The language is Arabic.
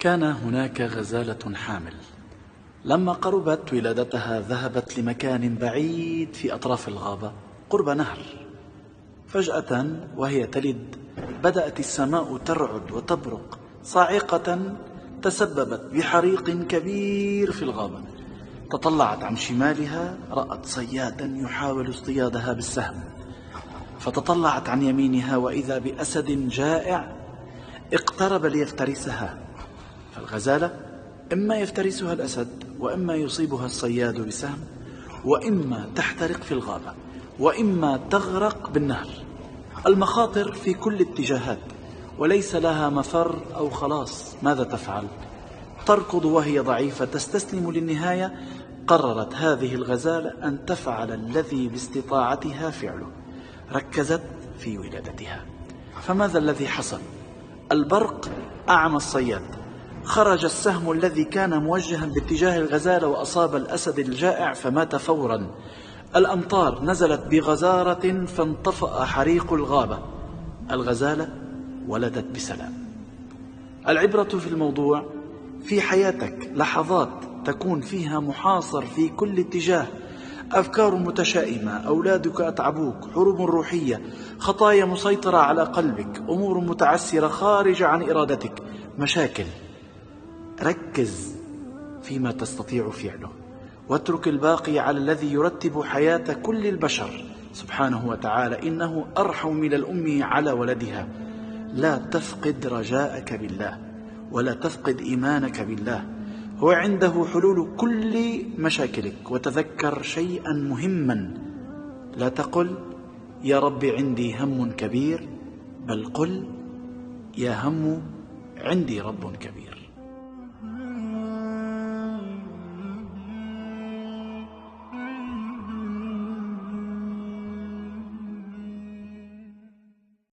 كان هناك غزالة حامل. لما قربت ولادتها ذهبت لمكان بعيد في أطراف الغابة قرب نهر. فجأة وهي تلد بدأت السماء ترعد وتبرق صاعقة تسببت بحريق كبير في الغابة. تطلعت عن شمالها رأت صيادا يحاول اصطيادها بالسهم، فتطلعت عن يمينها وإذا بأسد جائع اقترب ليفترسها. فالغزالة إما يفترسها الأسد، وإما يصيبها الصياد بسهم، وإما تحترق في الغابة، وإما تغرق بالنهر. المخاطر في كل اتجاهات وليس لها مفر أو خلاص. ماذا تفعل؟ تركض وهي ضعيفة تستسلم للنهاية. قررت هذه الغزالة أن تفعل الذي باستطاعتها فعله. ركزت في ولادتها. فماذا الذي حصل؟ البرق أعمى الصياد. خرج السهم الذي كان موجها باتجاه الغزالة وأصاب الأسد الجائع فمات فورا. الأمطار نزلت بغزارة فانطفأ حريق الغابة. الغزالة ولدت بسلام. العبرة في الموضوع في حياتك لحظات تكون فيها محاصر في كل اتجاه، أفكار متشائمة، أولادك أتعبوك، حروب روحية، خطايا مسيطرة على قلبك، أمور متعسرة خارجة عن إرادتك، مشاكل. ركز فيما تستطيع فعله واترك الباقي على الذي يرتب حياة كل البشر سبحانه وتعالى. إنه أرحم من الأم على ولدها. لا تفقد رجاءك بالله ولا تفقد إيمانك بالله. هو عنده حلول كل مشاكلك. وتذكر شيئا مهما: لا تقل يا رب عندي هم كبير، بل قل يا هم عندي رب كبير.